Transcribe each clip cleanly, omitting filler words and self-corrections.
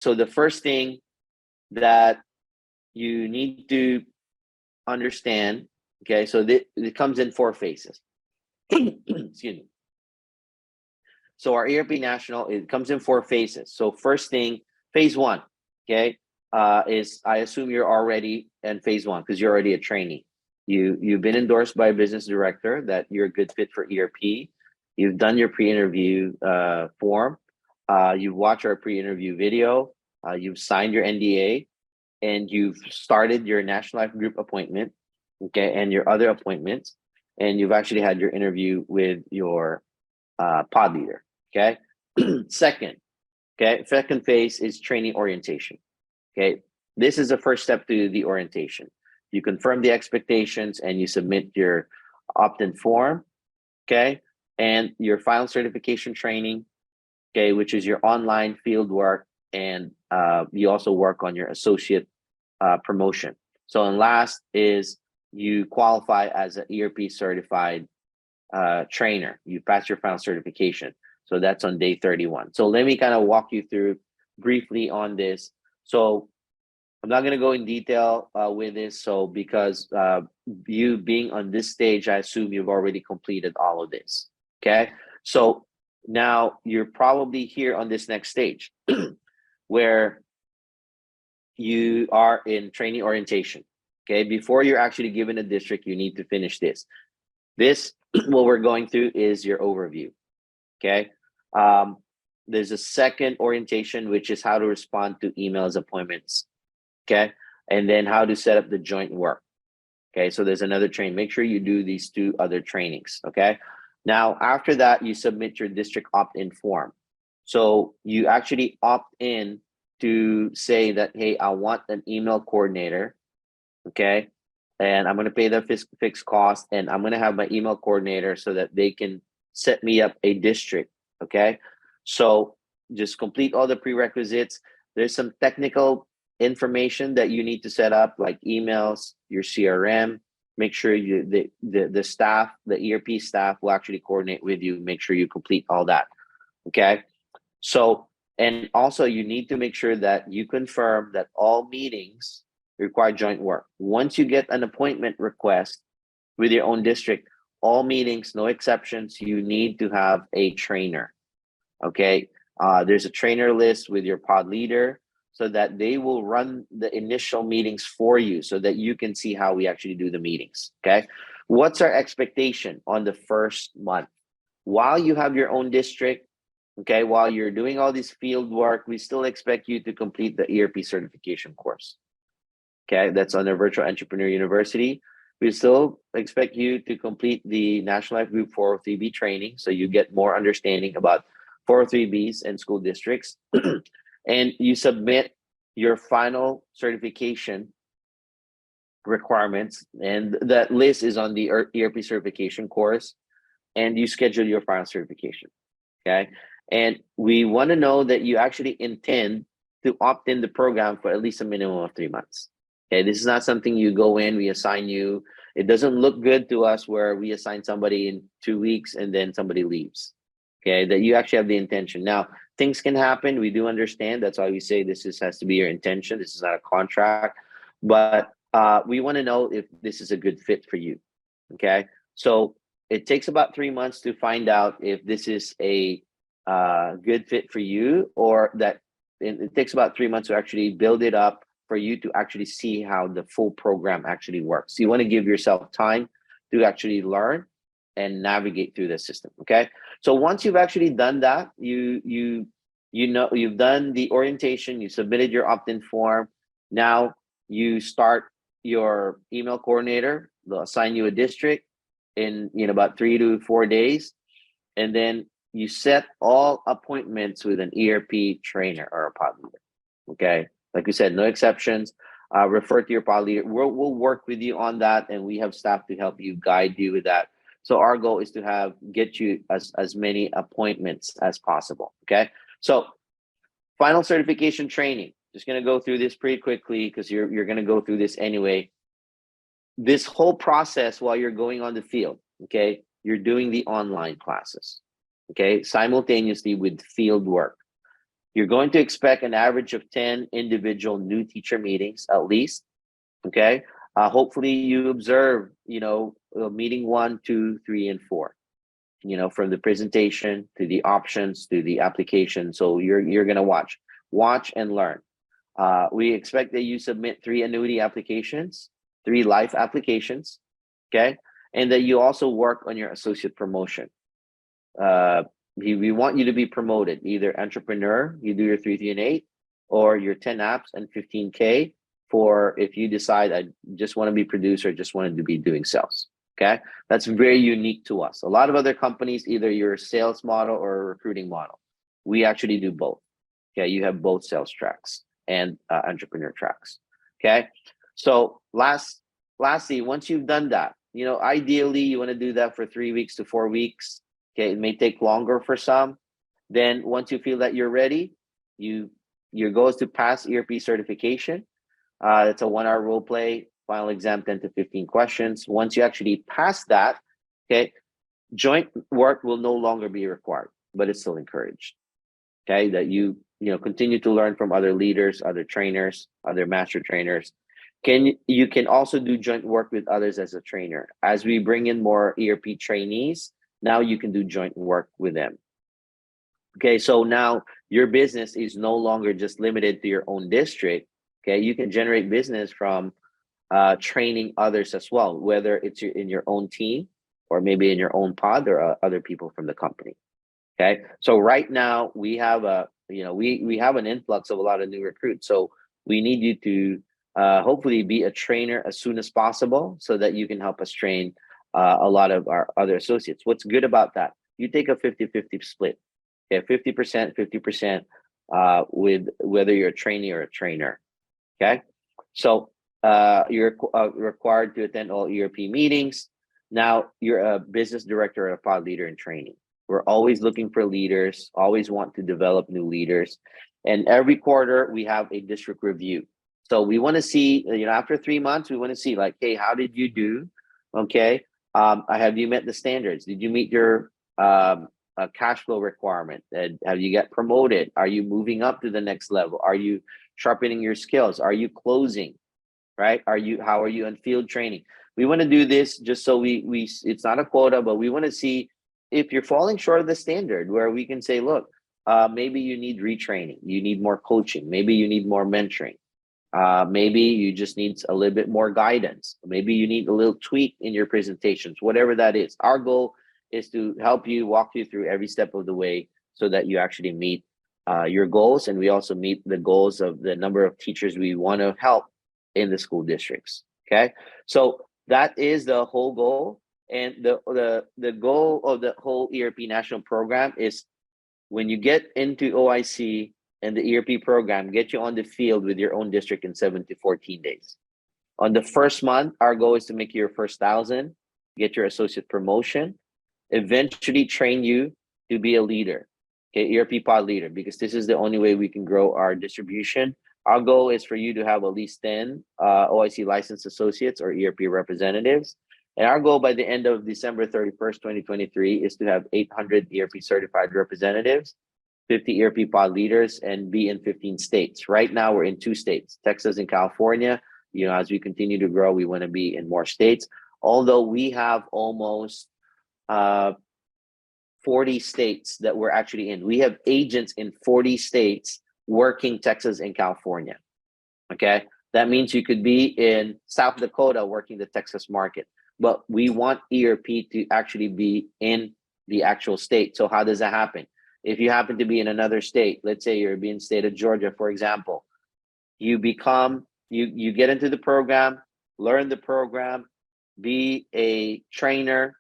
So the first thing that you need to understand, okay, so it comes in 4 phases. Excuse me. So our ERP National, it comes in 4 phases. So first thing, phase 1, okay, is, I assume you're already in phase 1 because you're already a trainee. You've been endorsed by a business director that you're a good fit for ERP. You've done your pre-interview form. You've watched our pre-interview video. You've signed your NDA, and you've started your National Life Group appointment, okay, and your other appointments, and you've actually had your interview with your pod leader, okay. Second phase is training orientation, okay. This is the first step to the orientation. You confirm the expectations and you submit your opt-in form, okay, and your final certification training, okay, which is your online field work, and you also work on your associate promotion. So, and last is you qualify as an ERP certified trainer. You pass your final certification. So that's on day 31. So let me kind of walk you through briefly on this. So I'm not going to go in detail with this. So because you being on this stage, I assume you've already completed all of this. Okay. So now you're probably here on this next stage where you are in training orientation. Okay. Before you're actually given a district, you need to finish this. This, what we're going through is your overview. Okay. There's a second orientation, which is how to respond to emails, appointments. Okay. And then how to set up the joint work. Okay. So there's another training. Make sure you do these 2 other trainings. Okay. Now, after that, you submit your district opt-in form. So you actually opt in to say that, hey, I want an email coordinator. Okay. And I'm going to pay the fixed cost, and I'm going to have my email coordinator so that they can set me up a district. Okay. So just complete all the prerequisites. There's some technical information that you need to set up, like emails, your CRM. Make sure the staff, the ERP staff will actually coordinate with you. Make sure you complete all that. Okay. So, and also you need to make sure that you confirm that all meetings require joint work. Once you get an appointment request with your own district, all meetings, no exceptions, you need to have a trainer. Okay. There's a trainer list with your pod leader so that they will run the initial meetings for you so that you can see how we actually do the meetings. Okay. What's our expectation on the first month? While you have your own district, okay, while you're doing all this field work, we still expect you to complete the ERP certification course. Okay, that's under Virtual Entrepreneur University. We still expect you to complete the National Life Group 403B training so you get more understanding about 403Bs and school districts. And you submit your final certification requirements, and that list is on the ERP certification course, and you schedule your final certification. Okay, and we want to know that you actually intend to opt in the program for at least a minimum of 3 months. Okay, this is not something you go in, we assign you. It doesn't look good to us where we assign somebody in 2 weeks and then somebody leaves. Okay, that you actually have the intention. Now, things can happen. We do understand. That's why we say this has to be your intention. This is not a contract. But we want to know if this is a good fit for you. Okay, so it takes about 3 months to find out if this is a good fit for you, or that it takes about 3 months to actually build it up for you to actually see how the full program actually works. You want to give yourself time to actually learn and navigate through the system. Okay, so once you've actually done that, you know you've done the orientation, you submitted your opt-in form. Now you start your email coordinator. They'll assign you a district in about 3 to 4 days, and then you set all appointments with an ERP trainer or a pod leader. Okay, like we said, no exceptions. Refer to your pod leader. We'll work with you on that, and we have staff to help you, guide you with that. So our goal is to get you as many appointments as possible. Okay, so final certification training. Just going to go through this pretty quickly because you're going to go through this anyway. This whole process while you're going on the field, okay, you're doing the online classes, okay, simultaneously with field work. You're going to expect an average of 10 individual new teacher meetings at least. Okay. Hopefully you observe, meeting 1, 2, 3, and 4, from the presentation to the options to the application. So you're going to watch and learn. We expect that you submit 3 annuity applications, 3 life applications. Okay. And that you also work on your associate promotion. We want you to be promoted, either entrepreneur, you do your 3, 3, and 8, or your 10 apps and 15K for if you decide I just want to be producer, just wanted to be doing sales. Okay. That's very unique to us. A lot of other companies, either your sales model or a recruiting model. We actually do both. Okay. You have both sales tracks and entrepreneur tracks. Okay. So lastly, once you've done that, ideally you want to do that for 3 weeks to 4 weeks. Okay. It may take longer for some. Then once you feel that you're ready, your goal is to pass ERP certification. It's a 1-hour role play, final exam, 10 to 15 questions. Once you actually pass that, okay, joint work will no longer be required, but it's still encouraged. Okay, that you continue to learn from other leaders, other trainers, other master trainers. You can also do joint work with others as a trainer. As we bring in more ERP trainees, now you can do joint work with them. Okay, so now your business is no longer just limited to your own district. Okay, you can generate business from training others as well, whether it's in your own team or maybe in your own pod or other people from the company. Okay, so right now we have we have an influx of a lot of new recruits. So we need you to hopefully be a trainer as soon as possible so that you can help us train a lot of our other associates. What's good about that? You take a 50-50 split. Okay, 50%, 50% with whether you're a trainee or a trainer. Okay, so you're required to attend all ERP meetings. Now you're a business director or a pod leader in training. We're always looking for leaders, always want to develop new leaders. And every quarter we have a district review. So we want to see, after 3 months, we want to see like, hey, how did you do? Okay. Have you met the standards? Did you meet your cash flow requirement? Have you get promoted? Are you moving up to the next level? Are you sharpening your skills? Are you closing? Right? How are you on field training? We want to do this just so we it's not a quota, but we want to see if you're falling short of the standard, where we can say, look, maybe you need retraining, you need more coaching, maybe you need more mentoring, maybe you just need a little bit more guidance, maybe you need a little tweak in your presentations, whatever that is. Our goal is to help you, walk you through every step of the way so that you actually meet your goals, and we also meet the goals of the number of teachers we want to help in the school districts. Okay, so that is the whole goal. And the goal of the whole ERP national program is when you get into OIC and the ERP program, get you on the field with your own district in 7 to 14 days. On the first month, our goal is to make you your first 1,000, get your associate promotion, eventually train you to be a leader, okay, ERP pod leader, because this is the only way we can grow our distribution. Our goal is for you to have at least 10 OIC licensed associates or ERP representatives. And our goal by the end of December 31st, 2023 is to have 800 ERP certified representatives, 50 ERP pod leaders, and be in 15 states. Right now, we're in 2 states, Texas and California. As we continue to grow, we want to be in more states. Although we have almost 40 states that we're actually in. We have agents in 40 states working Texas and California. Okay, that means you could be in South Dakota working the Texas market. But we want ERP to actually be in the actual state. So how does that happen? If you happen to be in another state, let's say you're in the state of Georgia, for example, you get into the program, learn the program, be a trainer,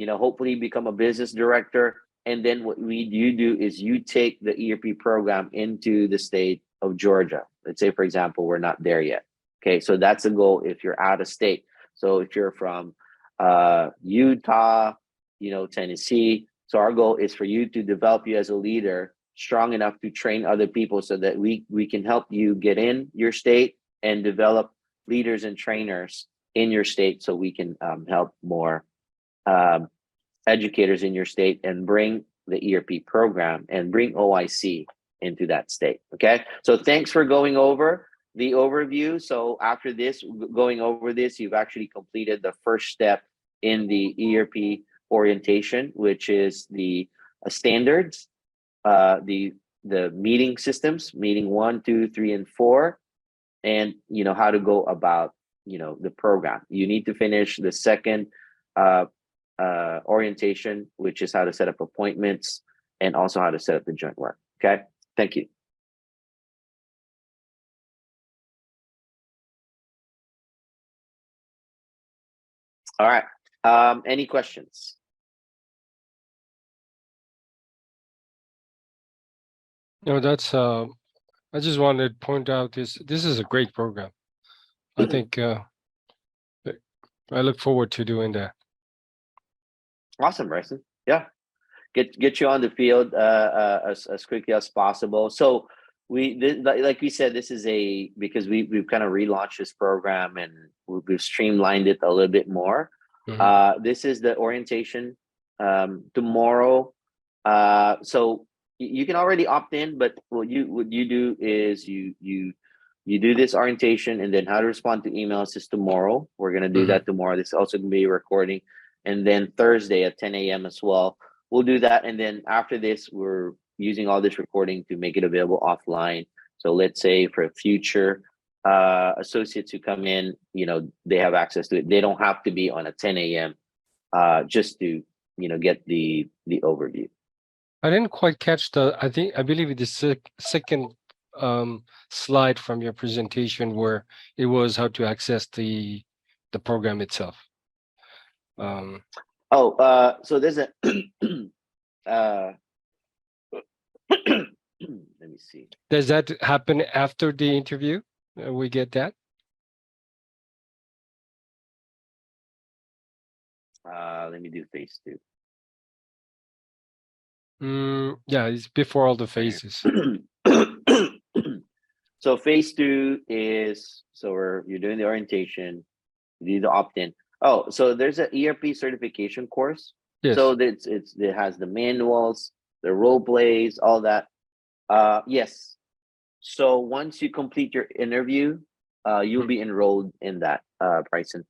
hopefully become a business director. And then what you do is you take the ERP program into the state of Georgia. Let's say, for example, we're not there yet. Okay, so that's a goal if you're out of state. So if you're from Utah, Tennessee, so our goal is for you to develop you as a leader, strong enough to train other people so that we can help you get in your state and develop leaders and trainers in your state so we can help more educators in your state and bring the ERP program and bring OIC into that state. Okay, so thanks for going over the overview. So after this, going over this, you've actually completed the first step in the ERP orientation, which is the standards, the meeting systems, meeting 1, 2, 3, and 4, and how to go about the program. You need to finish the second orientation, which is how to set up appointments and also how to set up the joint work. Okay, thank you. All right. Any questions? No, that's I just wanted to point out this is a great program. I think I look forward to doing that. Awesome, Bryson. Yeah, get you on the field as quickly as possible. So like we said, this is because we've kind of relaunched this program and we've streamlined it a little bit more. This is the orientation tomorrow. So you can already opt in, but what you do is you do this orientation, and then how to respond to emails is tomorrow. We're gonna do that tomorrow. This is also gonna be a recording, and then Thursday at 10 a.m. as well. We'll do that, and then after this, we're using all this recording to make it available offline. So let's say for future associates who come in, they have access to it. They don't have to be on at 10 a.m. Just to get the overview. I didn't quite catch I believe the second slide from your presentation where it was how to access the program itself. So there's a let me see. Does that happen after the interview? We get that? Let me do phase 2. Yeah, it's before all the phases. So phase 2 is you're doing the orientation, you do the opt-in. Oh, so there's an ERP certification course. Yes. So it has the manuals, the role plays, all that. Yes. So once you complete your interview, you'll be enrolled in that, Bryson.